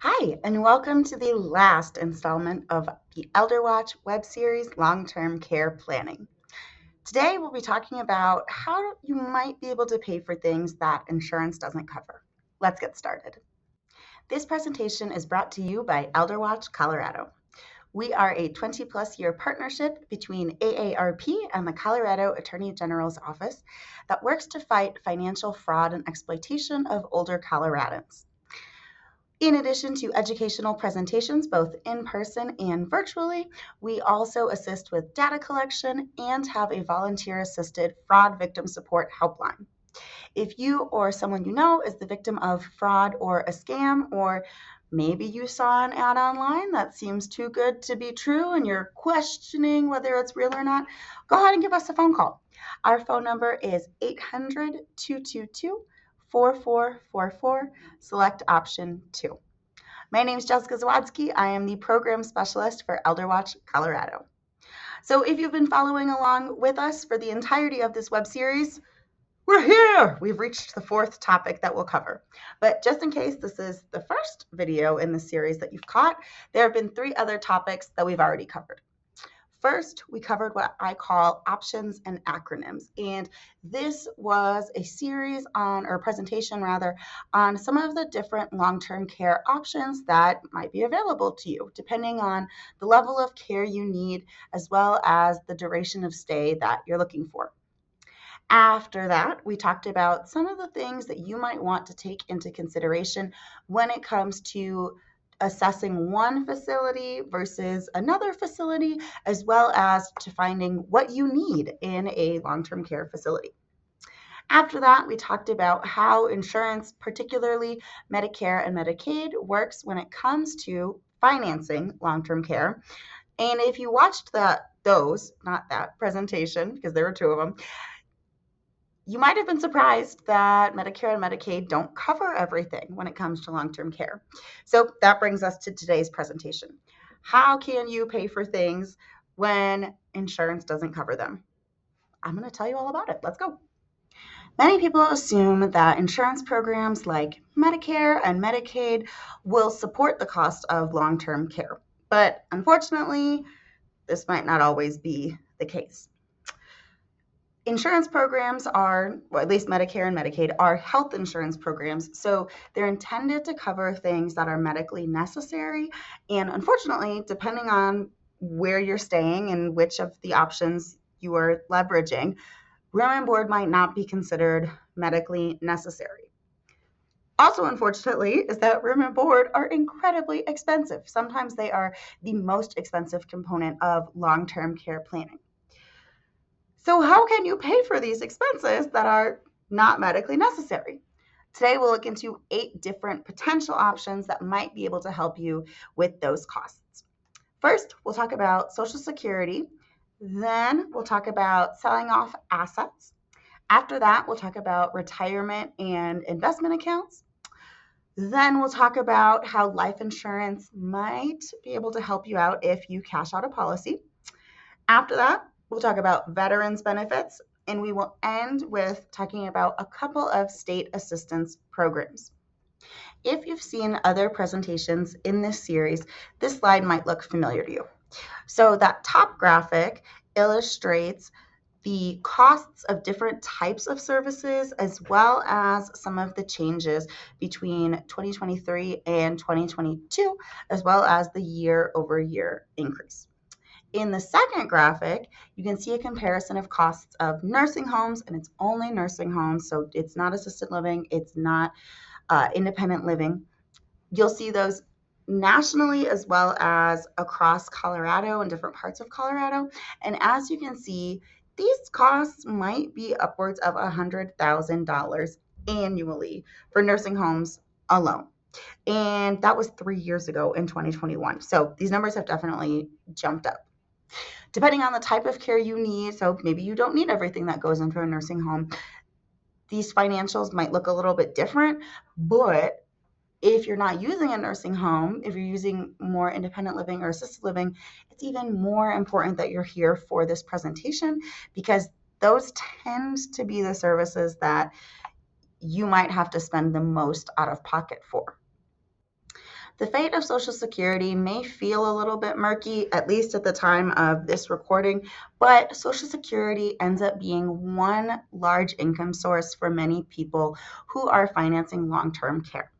Hi, and welcome to the last installment of the Elder Watch web series Long-Term Care Planning. Today, we'll be talking about how you might be able to pay for things that insurance doesn't cover. Let's get started. This presentation is brought to you by Elder Watch Colorado. We are a 20-plus year partnership between AARP and the Colorado Attorney General's Office that works to fight financial fraud and exploitation of older Coloradans. In addition to educational presentations, both in person and virtually, we also assist with data collection and have a volunteer-assisted fraud victim support helpline. If you or someone you know is the victim of fraud or a scam, or maybe you saw an ad online that seems too good to be true and you're questioning whether it's real or not, go ahead and give us a phone call. Our phone number is 800-222-4444, select option 2. My name is Jessica Zawadsky. I am the program specialist for Elder Watch Colorado. So if you've been following along with us for the entirety of this web series, we're here! We've reached the fourth topic that we'll cover. But just in case this is the first video in the series that you've caught, there have been 3 other topics that we've already covered. First, we covered what I call options and acronyms, and this was a series on, or a presentation rather, on some of the different long-term care options that might be available to you, depending on the level of care you need, as well as the duration of stay that you're looking for. After that, we talked about some of the things that you might want to take into consideration when it comes to assessing one facility versus another facility, as well as to finding what you need in a long-term care facility. After that, we talked about how insurance, particularly Medicare and Medicaid, works when it comes to financing long-term care. And if you watched that presentation, because there were 2 of them, you might have been surprised that Medicare and Medicaid don't cover everything when it comes to long-term care. So that brings us to today's presentation. How can you pay for things when insurance doesn't cover them? I'm going to tell you all about it. Let's go. Many people assume that insurance programs like Medicare and Medicaid will support the cost of long-term care. But unfortunately, this might not always be the case. Insurance programs are, or at least Medicare and Medicaid, are health insurance programs, so they're intended to cover things that are medically necessary. And unfortunately, depending on where you're staying and which of the options you are leveraging, room and board might not be considered medically necessary. Also, unfortunately, is that room and board are incredibly expensive. Sometimes they are the most expensive component of long-term care planning. So how can you pay for these expenses that are not medically necessary? Today, we'll look into 8 different potential options that might be able to help you with those costs. First, we'll talk about Social Security. Then we'll talk about selling off assets. After that, we'll talk about retirement and investment accounts. Then we'll talk about how life insurance might be able to help you out if you cash out a policy. After that, we'll talk about veterans benefits, and we will end with talking about a couple of state assistance programs. If you've seen other presentations in this series, this slide might look familiar to you. So that top graphic illustrates the costs of different types of services, as well as some of the changes between 2023 and 2022, as well as the year-over-year increase. In the second graphic, you can see a comparison of costs of nursing homes, and it's only nursing homes, so it's not assisted living, it's not independent living. You'll see those nationally as well as across Colorado and different parts of Colorado. And as you can see, these costs might be upwards of $100,000 annually for nursing homes alone. And that was 3 years ago in 2021. So these numbers have definitely jumped up. Depending on the type of care you need, so maybe you don't need everything that goes into a nursing home, these financials might look a little bit different. But if you're not using a nursing home, if you're using more independent living or assisted living, it's even more important that you're here for this presentation, because those tend to be the services that you might have to spend the most out of pocket for. The fate of Social Security may feel a little bit murky, at least at the time of this recording, but Social Security ends up being one large income source for many people who are financing long-term care.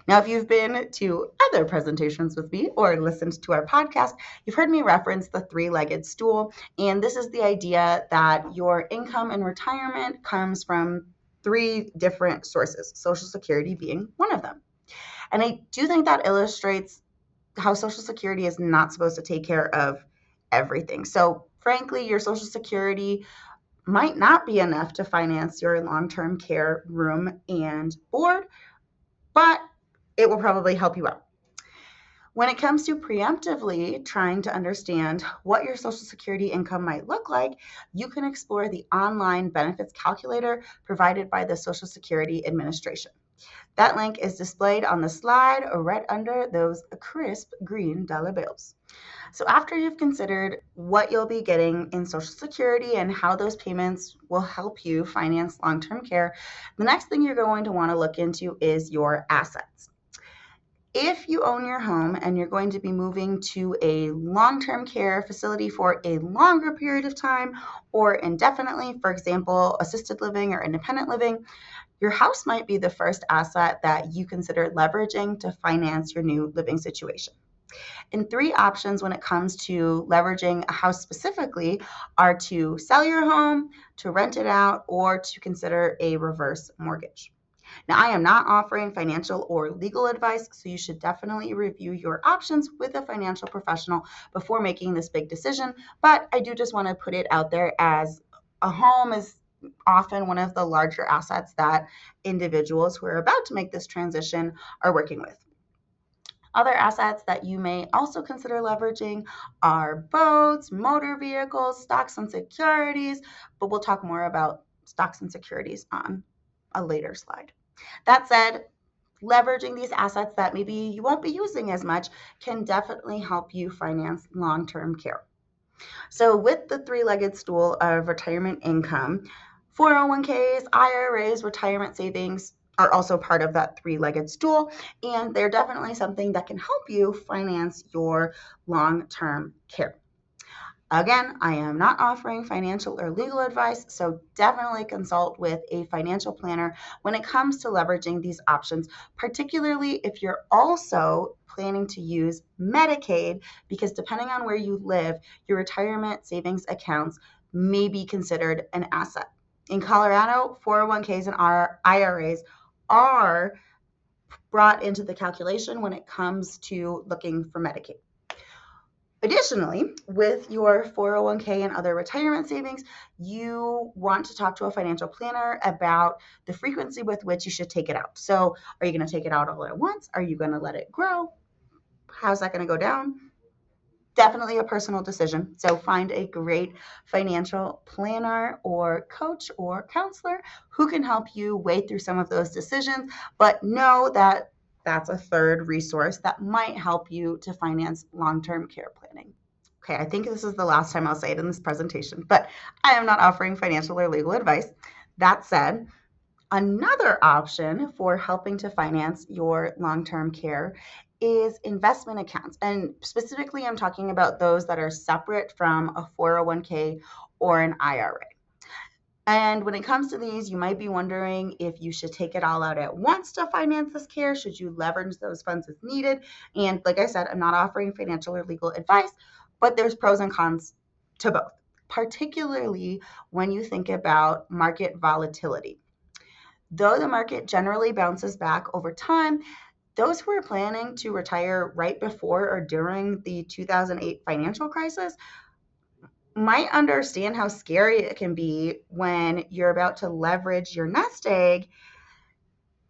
Now, if you've been to other presentations with me or listened to our podcast, you've heard me reference the three-legged stool. And this is the idea that your income in retirement comes from three different sources, Social Security being one of them. And I do think that illustrates how Social Security is not supposed to take care of everything. So, frankly, your Social Security might not be enough to finance your long-term care room and board, but it will probably help you out. When it comes to preemptively trying to understand what your Social Security income might look like, you can explore the online benefits calculator provided by the Social Security Administration. That link is displayed on the slide right under those crisp green dollar bills. So after you've considered what you'll be getting in Social Security and how those payments will help you finance long-term care, the next thing you're going to want to look into is your assets. If you own your home and you're going to be moving to a long-term care facility for a longer period of time or indefinitely, for example, assisted living or independent living, your house might be the first asset that you consider leveraging to finance your new living situation. And three options when it comes to leveraging a house specifically are to sell your home, to rent it out, or to consider a reverse mortgage. Now, I am not offering financial or legal advice, so you should definitely review your options with a financial professional before making this big decision. But I do just want to put it out there as a home is often one of the larger assets that individuals who are about to make this transition are working with. Other assets that you may also consider leveraging are boats, motor vehicles, stocks and securities, but we'll talk more about stocks and securities on a later slide. That said, leveraging these assets that maybe you won't be using as much can definitely help you finance long-term care. So with the three-legged stool of retirement income, 401ks, IRAs, retirement savings are also part of that three-legged stool, and they're definitely something that can help you finance your long-term care. Again, I am not offering financial or legal advice, so definitely consult with a financial planner when it comes to leveraging these options, particularly if you're also planning to use Medicaid, because depending on where you live, your retirement savings accounts may be considered an asset. In Colorado, 401ks and IRAs are brought into the calculation when it comes to looking for Medicaid. Additionally, with your 401k and other retirement savings, you want to talk to a financial planner about the frequency with which you should take it out. So, are you going to take it out all at once? Are you going to let it grow? How's that going to go down? Definitely a personal decision. So, find a great financial planner or coach or counselor who can help you weigh through some of those decisions, but know that that's a third resource that might help you to finance long-term care planning. Okay, I think this is the last time I'll say it in this presentation, but I am not offering financial or legal advice. That said, another option for helping to finance your long-term care is investment accounts. And specifically, I'm talking about those that are separate from a 401k or an IRA. And when it comes to these, you might be wondering if you should take it all out at once to finance this care. Should you leverage those funds as needed? And like I said, I'm not offering financial or legal advice, but there's pros and cons to both, particularly when you think about market volatility. Though the market generally bounces back over time, those who are planning to retire right before or during the 2008 financial crisis might understand how scary it can be when you're about to leverage your nest egg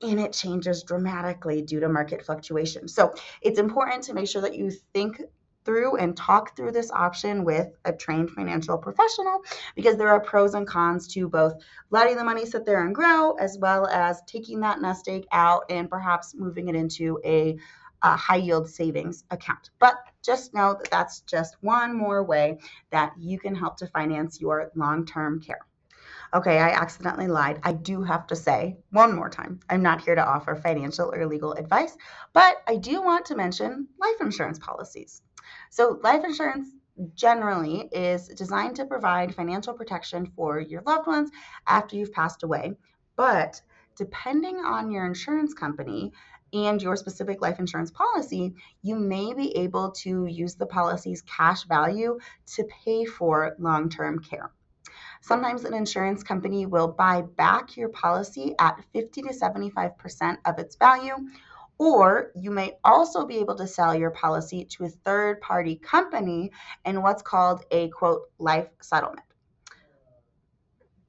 and it changes dramatically due to market fluctuations. So it's important to make sure that you think through and talk through this option with a trained financial professional, because there are pros and cons to both letting the money sit there and grow, as well as taking that nest egg out and perhaps moving it into a high yield savings account. But just know that that's just one more way that you can help to finance your long-term care. Okay, I accidentally lied. I do have to say one more time, I'm not here to offer financial or legal advice, but I do want to mention life insurance policies. So, life insurance generally is designed to provide financial protection for your loved ones after you've passed away. But depending on your insurance company and your specific life insurance policy, you may be able to use the policy's cash value to pay for long term care. Sometimes an insurance company will buy back your policy at 50 to 75% of its value, or you may also be able to sell your policy to a third party company in what's called a quote life settlement.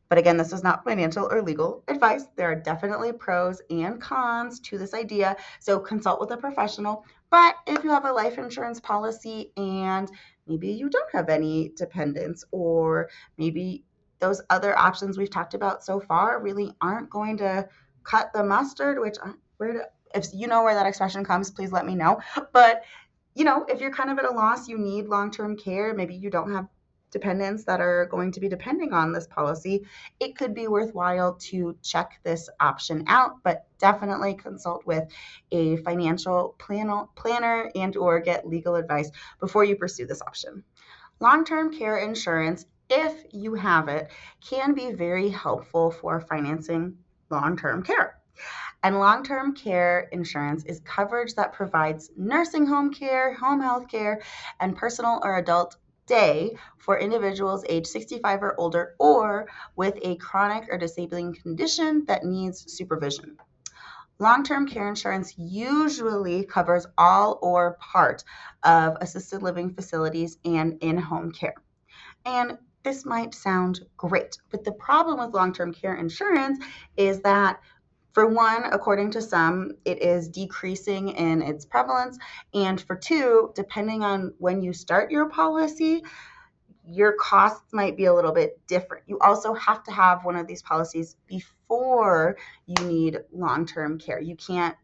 But again, this is not financial or legal advice. There are definitely pros and cons to this idea, so consult with a professional. But if you have a life insurance policy and maybe you don't have any dependents, or maybe those other options we've talked about so far really aren't going to cut the mustard, which if you know where that expression comes, please let me know. But if you're kind of at a loss, you need long-term care, maybe you don't have dependents that are going to be depending on this policy, it could be worthwhile to check this option out, but definitely consult with a financial planner and or get legal advice before you pursue this option. Long-term care insurance, if you have it, can be very helpful for financing long-term care. And long term care insurance is coverage that provides nursing home care, home health care, and personal or adult day for individuals age 65 or older or with a chronic or disabling condition that needs supervision. Long term care insurance usually covers all or part of assisted living facilities and in home care. And this might sound great, but the problem with long term care insurance is that for one, according to some, it is decreasing in its prevalence. And for two, depending on when you start your policy, your costs might be a little bit different. You also have to have one of these policies before you need long term care. You can't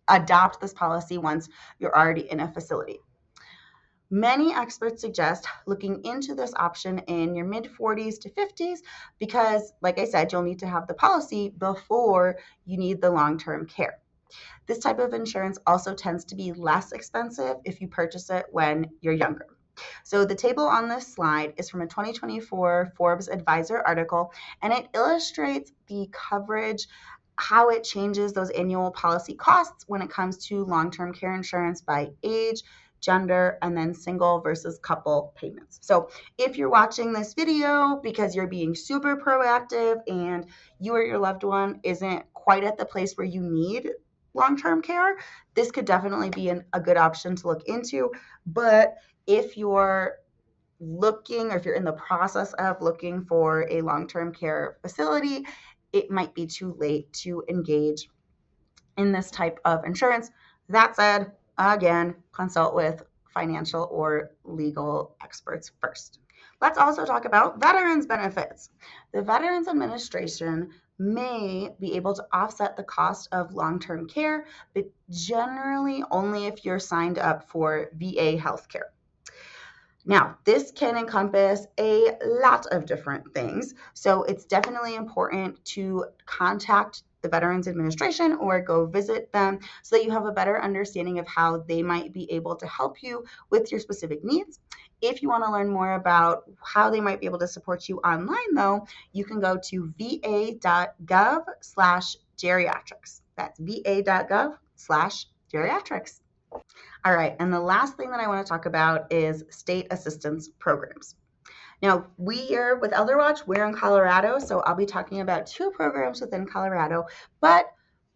adopt this policy once you're already in a facility. Many experts suggest looking into this option in your mid 40s to 50s because, like I said, you'll need to have the policy before you need the long term care. This type of insurance also tends to be less expensive if you purchase it when you're younger. So, the table on this slide is from a 2024 Forbes Advisor article, and it illustrates the coverage, how it changes those annual policy costs when it comes to long term care insurance by age, gender, and then single versus couple payments. So if you're watching this video because you're being super proactive and you or your loved one isn't quite at the place where you need long-term care, this could definitely be a good option to look into. But if you're looking or if you're in the process of looking for a long-term care facility, it might be too late to engage in this type of insurance. That said, again, consult with financial or legal experts first. Let's also talk about veterans benefits. The Veterans Administration may be able to offset the cost of long-term care, but generally only if you're signed up for VA healthcare. Now, this can encompass a lot of different things, so it's definitely important to contact the Veterans Administration or go visit them so that you have a better understanding of how they might be able to help you with your specific needs. If you want to learn more about how they might be able to support you online, though, you can go to va.gov/geriatrics. That's va.gov/geriatrics. All right, and the last thing that I want to talk about is state assistance programs. Now, we are with Elder Watch, we're in Colorado, so I'll be talking about two programs within Colorado, but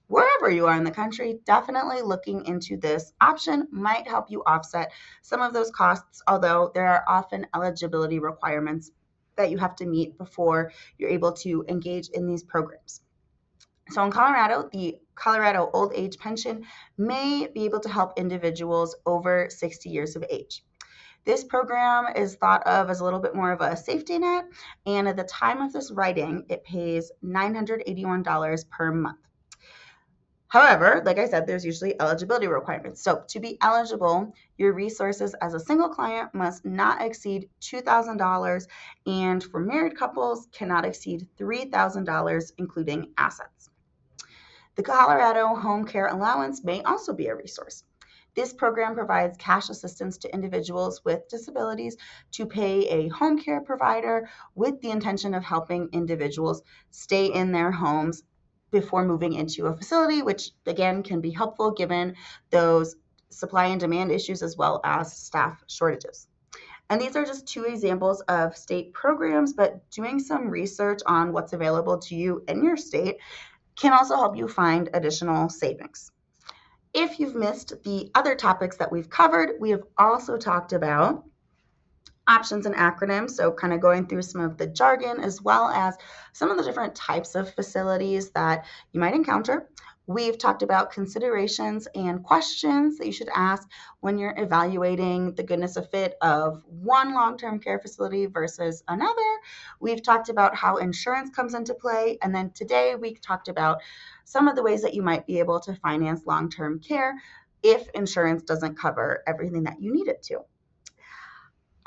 wherever you are in the country, definitely looking into this option might help you offset some of those costs, although there are often eligibility requirements that you have to meet before you're able to engage in these programs. So in Colorado, the Colorado Old Age Pension may be able to help individuals over 60 years of age. This program is thought of as a little bit more of a safety net, and at the time of this writing, it pays $981 per month. However, like I said, there's usually eligibility requirements. So to be eligible, your resources as a single client must not exceed $2,000, and for married couples cannot exceed $3,000, including assets. The Colorado Home Care Allowance may also be a resource. This program provides cash assistance to individuals with disabilities to pay a home care provider with the intention of helping individuals stay in their homes before moving into a facility, which again can be helpful given those supply and demand issues as well as staff shortages. And these are just two examples of state programs, but doing some research on what's available to you in your state can also help you find additional savings. If you've missed the other topics that we've covered, we have also talked about options and acronyms, so kind of going through some of the jargon as well as some of the different types of facilities that you might encounter. We've talked about considerations and questions that you should ask when you're evaluating the goodness of fit of one long-term care facility versus another. We've talked about how insurance comes into play, and then today we talked about some of the ways that you might be able to finance long-term care if insurance doesn't cover everything that you need it to.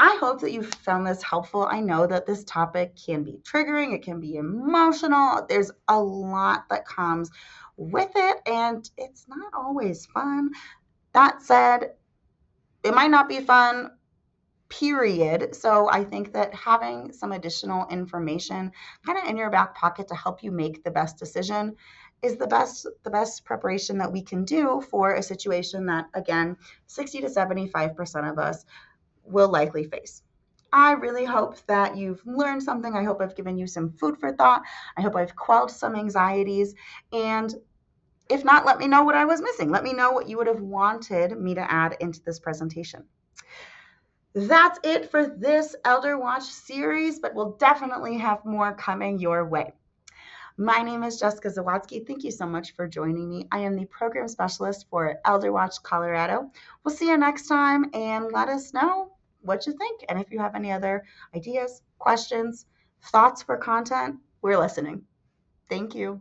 I hope that you found this helpful. I know that this topic can be triggering, it can be emotional. There's a lot that comes with it, and it's not always fun. That said, it might not be fun, period. So I think that having some additional information kind of in your back pocket to help you make the best decision is the best preparation that we can do for a situation that, again, 60 to 75% of us will likely face. I really hope that you've learned something. I hope I've given you some food for thought. I hope I've quelled some anxieties. And if not, let me know what I was missing. Let me know what you would have wanted me to add into this presentation. That's it for this Elder Watch series, but we'll definitely have more coming your way. My name is Jessica Zawadsky. Thank you so much for joining me. I am the program specialist for Elder Watch Colorado. We'll see you next time, and let us know what you think. And if you have any other ideas, questions, thoughts for content, we're listening. Thank you.